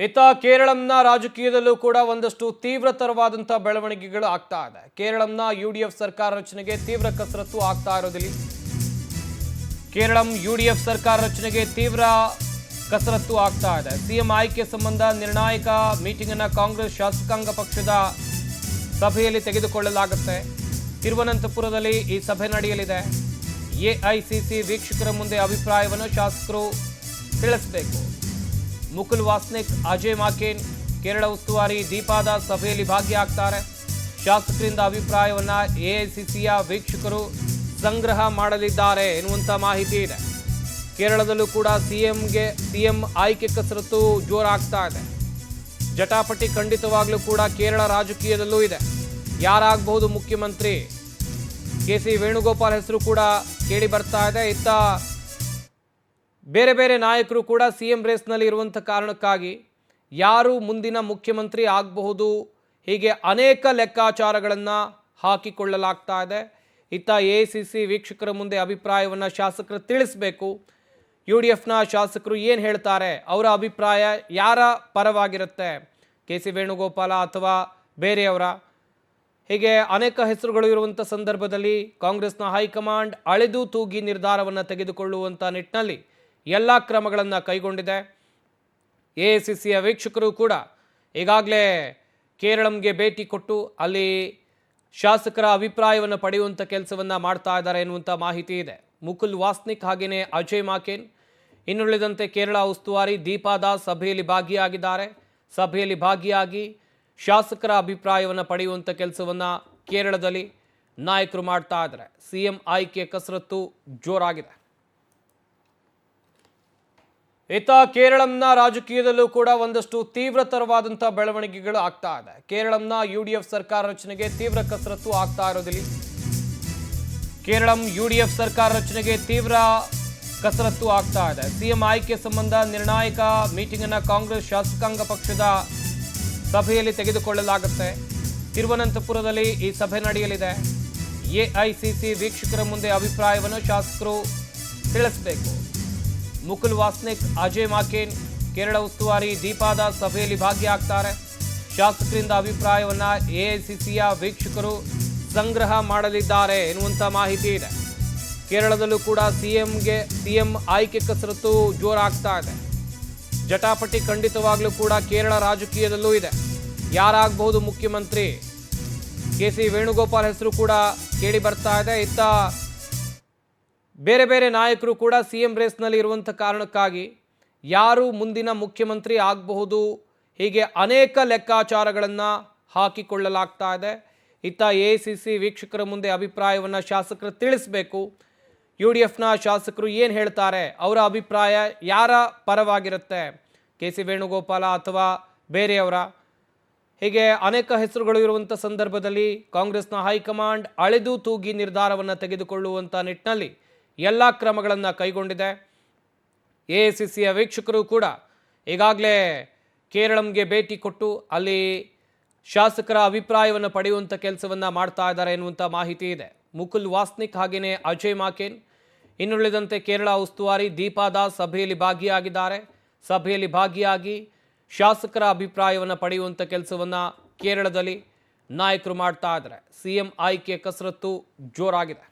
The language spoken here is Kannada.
ಇತ್ತ ಕೇರಳಂನ ರಾಜಕೀಯದಲ್ಲೂ ಕೂಡ ಒಂದಷ್ಟು ತೀವ್ರತರವಾದಂಥ ಬೆಳವಣಿಗೆಗಳು ಆಗ್ತಾ ಇದೆ. ಕೇರಳಂನ ಯುಡಿಎಫ್ ಸರ್ಕಾರ ರಚನೆಗೆ ತೀವ್ರ ಕಸರತ್ತು ಆಗ್ತಾ ಇರೋದಿಲ್ಲ. ಕೇರಳಂ ಯುಡಿಎಫ್ ಸರ್ಕಾರ ರಚನೆಗೆ ತೀವ್ರ ಕಸರತ್ತು ಆಗ್ತಾ ಇದೆ. ಸಿಎಂ ಆಯ್ಕೆ ಸಂಬಂಧ ನಿರ್ಣಾಯಕ ಮೀಟಿಂಗ್ ಅನ್ನು ಕಾಂಗ್ರೆಸ್ ಶಾಸಕಾಂಗ ಪಕ್ಷದ ಸಭೆಯಲ್ಲಿ ತೆಗೆದುಕೊಳ್ಳಲಾಗುತ್ತೆ. ತಿರುವನಂತಪುರದಲ್ಲಿ ಈ ಸಭೆ ನಡೆಯಲಿದೆ. ಎಐಸಿಸಿ ವೀಕ್ಷಕರ ಮುಂದೆ ಅಭಿಪ್ರಾಯವನ್ನು ಶಾಸಕರು ತಿಳಿಸಬೇಕು. ಮುಕುಲ್ ವಾಸ್ನಿಕ್, ಅಜಯ್ ಮಾಕೇನ್, ಕೇರಳ ಉಸ್ತುವಾರಿ ದೀಪಾದ ಸಭೆಯಲ್ಲಿ ಭಾಗಿಯಾಗ್ತಾರೆ. ಶಾಸಕರಿಂದ ಅಭಿಪ್ರಾಯವನ್ನ ಎಐಸಿಸಿಯ ವೀಕ್ಷಕರು ಸಂಗ್ರಹ ಮಾಡಲಿದ್ದಾರೆ ಎನ್ನುವಂಥ ಮಾಹಿತಿ ಇದೆ. ಕೇರಳದಲ್ಲೂ ಕೂಡ ಸಿಎಂ ಆಯ್ಕೆ ಕಸರತ್ತು ಜೋರಾಗ್ತಾ ಇದೆ. ಜಟಾಪಟಿ ಖಂಡಿತವಾಗ್ಲೂ ಕೂಡ ಕೇರಳ ರಾಜಕೀಯದಲ್ಲೂ ಇದೆ. ಯಾರಾಗಬಹುದು ಮುಖ್ಯಮಂತ್ರಿ? ಕೆಸಿ ವೇಣುಗೋಪಾಲ್ ಹೆಸರು ಕೂಡ ಕೇಳಿ ಬರ್ತಾ ಇದೆ. ಇತ್ತ ಬೇರೆ ಬೇರೆ ನಾಯಕರು ಕೂಡ ಸಿಎಂ ರೇಸ್ನಲ್ಲಿ ಇರುವಂಥ ಕಾರಣಕ್ಕಾಗಿ ಯಾರು ಮುಂದಿನ ಮುಖ್ಯಮಂತ್ರಿ ಆಗಬಹುದು, ಹೀಗೆ ಅನೇಕ ಲೆಕ್ಕಾಚಾರಗಳನ್ನು ಹಾಕಿಕೊಳ್ಳಲಾಗ್ತಾ ಇದೆ. ಇತ್ತ ಎಐಸಿಸಿ ವೀಕ್ಷಕರ ಮುಂದೆ ಅಭಿಪ್ರಾಯವನ್ನು ಶಾಸಕರು ತಿಳಿಸಬೇಕು. UDFನ ಶಾಸಕರು ಏನು ಹೇಳ್ತಾರೆ, ಅವರ ಅಭಿಪ್ರಾಯ ಯಾರ ಪರವಾಗಿರುತ್ತೆ? ಕೆಸಿ ವೇಣುಗೋಪಾಲ ಅಥವಾ ಬೇರೆಯವರ? ಹೀಗೆ ಅನೇಕ ಹೆಸರುಗಳು ಇರುವಂಥ ಸಂದರ್ಭದಲ್ಲಿ ಕಾಂಗ್ರೆಸ್ನ ಹೈಕಮಾಂಡ್ ಅಳೆದು ತೂಗಿ ನಿರ್ಧಾರವನ್ನು ತೆಗೆದುಕೊಳ್ಳುವಂಥ ನಿಟ್ಟಿನಲ್ಲಿ ಎಲ್ಲ ಕ್ರಮಗಳನ್ನು ಕೈಗೊಂಡಿದೆ. ಎಐಸಿಸಿಯ ವೀಕ್ಷಕರು ಕೂಡ ಈಗಾಗಲೇ ಕೇರಳಂಗೆ ಭೇಟಿ ಕೊಟ್ಟು ಅಲ್ಲಿ ಶಾಸಕರ ಅಭಿಪ್ರಾಯವನ್ನು ಪಡೆಯುವಂಥ ಕೆಲಸವನ್ನು ಮಾಡ್ತಾ ಇದ್ದಾರೆ ಎನ್ನುವಂಥ ಮಾಹಿತಿ ಇದೆ. ಮುಕುಲ್ ವಾಸ್ನಿಕ್ ಹಾಗೆಯೇ ಅಜಯ್ ಮಾಕೇನ್, ಇನ್ನುಳಿದಂತೆ ಕೇರಳ ಉಸ್ತುವಾರಿ ದೀಪಾದಾಸ್ ಸಭೆಯಲ್ಲಿ ಭಾಗಿಯಾಗಿದ್ದಾರೆ. ಸಭೆಯಲ್ಲಿ ಭಾಗಿಯಾಗಿ ಶಾಸಕರ ಅಭಿಪ್ರಾಯವನ್ನು ಪಡೆಯುವಂಥ ಕೆಲಸವನ್ನು ಕೇರಳದಲ್ಲಿ ನಾಯಕರು ಮಾಡ್ತಾ ಇದ್ದಾರೆ. ಸಿಎಂ ಆಯ್ಕೆ ಕಸರತ್ತು ಜೋರಾಗಿದೆ. ಇತ್ತ ಕೇರಳಂನ ರಾಜಕೀಯದಲ್ಲೂ ಕೂಡ ಒಂದಷ್ಟು ತೀವ್ರತರವಾದಂಥ ಬೆಳವಣಿಗೆಗಳು ಆಗ್ತಾ ಇದೆ. ಕೇರಳಂನ UDF ಸರ್ಕಾರ ರಚನೆಗೆ ತೀವ್ರ ಕಸರತ್ತು ಆಗ್ತಾ ಇರೋದಿಲ್ಲ. ಕೇರಳಂ UDF ಸರ್ಕಾರ ರಚನೆಗೆ ತೀವ್ರ ಕಸರತ್ತು ಆಗ್ತಾ ಇದೆ. ಸಿಎಂ ಆಯ್ಕೆ ಸಂಬಂಧ ನಿರ್ಣಾಯಕ ಮೀಟಿಂಗ್ ಅನ್ನು ಕಾಂಗ್ರೆಸ್ ಶಾಸಕಾಂಗ ಪಕ್ಷದ ಸಭೆಯಲ್ಲಿ ತೆಗೆದುಕೊಳ್ಳಲಾಗುತ್ತೆ. ತಿರುವನಂತಪುರದಲ್ಲಿ ಈ ಸಭೆ ನಡೆಯಲಿದೆ. ಎಐಸಿಸಿ ವೀಕ್ಷಕರ ಮುಂದೆ ಅಭಿಪ್ರಾಯವನ್ನು ಶಾಸಕರು ತಿಳಿಸಬೇಕು. ಮುಕುಲ್ ವಾಸ್ನಿಕ್, ಅಜಯ್ ಮಾಕೇನ್, ಕೇರಳ ಉಸ್ತುವಾರಿ ದೀಪಾದ ಸಭೆಯಲ್ಲಿ ಭಾಗಿಯಾಗ್ತಾರೆ. ಶಾಸಕರಿಂದ ಅಭಿಪ್ರಾಯವನ್ನ ಎಐಸಿಸಿಯ ವೀಕ್ಷಕರು ಸಂಗ್ರಹ ಮಾಡಲಿದ್ದಾರೆ ಎನ್ನುವಂಥ ಮಾಹಿತಿ ಇದೆ. ಕೇರಳದಲ್ಲೂ ಕೂಡ ಸಿಎಂ ಆಯ್ಕೆ ಕಸರತ್ತು ಜೋರಾಗ್ತಾ ಇದೆ. ಜಟಾಪಟಿ ಖಂಡಿತವಾಗ್ಲೂ ಕೂಡ ಕೇರಳ ರಾಜಕೀಯದಲ್ಲೂ ಇದೆ. ಯಾರಾಗಬಹುದು ಮುಖ್ಯಮಂತ್ರಿ? ಕೆಸಿ ವೇಣುಗೋಪಾಲ್ ಹೆಸರು ಕೂಡ ಕೇಳಿ ಬರ್ತಾ ಇದೆ. ಇತ್ತ ಬೇರೆ ಬೇರೆ ನಾಯಕರು ಕೂಡ ಸಿಎಂ ರೇಸ್ನಲ್ಲಿ ಇರುವಂಥ ಕಾರಣಕ್ಕಾಗಿ ಯಾರು ಮುಂದಿನ ಮುಖ್ಯಮಂತ್ರಿ ಆಗಬಹುದು, ಹೀಗೆ ಅನೇಕ ಲೆಕ್ಕಾಚಾರಗಳನ್ನು ಹಾಕಿಕೊಳ್ಳಲಾಗ್ತಾ ಇದೆ. ಇತ್ತ ಎಐಸಿಸಿ ವೀಕ್ಷಕರ ಮುಂದೆ ಅಭಿಪ್ರಾಯವನ್ನು ಶಾಸಕರು ತಿಳಿಸಬೇಕು. UDFನ ಶಾಸಕರು ಏನು ಹೇಳ್ತಾರೆ, ಅವರ ಅಭಿಪ್ರಾಯ ಯಾರ ಪರವಾಗಿರುತ್ತೆ? ಕೆಸಿ ವೇಣುಗೋಪಾಲ ಅಥವಾ ಬೇರೆಯವರ? ಹೀಗೆ ಅನೇಕ ಹೆಸರುಗಳು ಇರುವಂಥ ಸಂದರ್ಭದಲ್ಲಿ ಕಾಂಗ್ರೆಸ್ನ ಹೈಕಮಾಂಡ್ ಅಳೆದು ತೂಗಿ ನಿರ್ಧಾರವನ್ನು ತೆಗೆದುಕೊಳ್ಳುವಂಥ ನಿಟ್ಟಿನಲ್ಲಿ ಎಲ್ಲ ಕ್ರಮಗಳನ್ನು ಕೈಗೊಂಡಿದೆ. ಎಐಸಿಸಿಯ ವೀಕ್ಷಕರು ಕೂಡ ಈಗಾಗಲೇ ಕೇರಳಂಗೆ ಭೇಟಿ ಕೊಟ್ಟು ಅಲ್ಲಿ ಶಾಸಕರ ಅಭಿಪ್ರಾಯವನ್ನು ಪಡೆಯುವಂಥ ಕೆಲಸವನ್ನು ಮಾಡ್ತಾ ಇದ್ದಾರೆ ಎನ್ನುವಂಥ ಮಾಹಿತಿ ಇದೆ. ಮುಕುಲ್ ವಾಸ್ನಿಕ್ ಹಾಗೆಯೇ ಅಜಯ್ ಮಾಕೇನ್, ಇನ್ನುಳಿದಂತೆ ಕೇರಳ ಉಸ್ತುವಾರಿ ದೀಪಾದಾಸ್ ಸಭೆಯಲ್ಲಿ ಭಾಗಿಯಾಗಿದ್ದಾರೆ. ಸಭೆಯಲ್ಲಿ ಭಾಗಿಯಾಗಿ ಶಾಸಕರ ಅಭಿಪ್ರಾಯವನ್ನು ಪಡೆಯುವಂಥ ಕೆಲಸವನ್ನು ಕೇರಳದಲ್ಲಿ ನಾಯಕರು ಮಾಡ್ತಾ ಇದ್ದಾರೆ. ಸಿಎಂ ಆಯ್ಕೆ ಕಸರತ್ತು ಜೋರಾಗಿದೆ.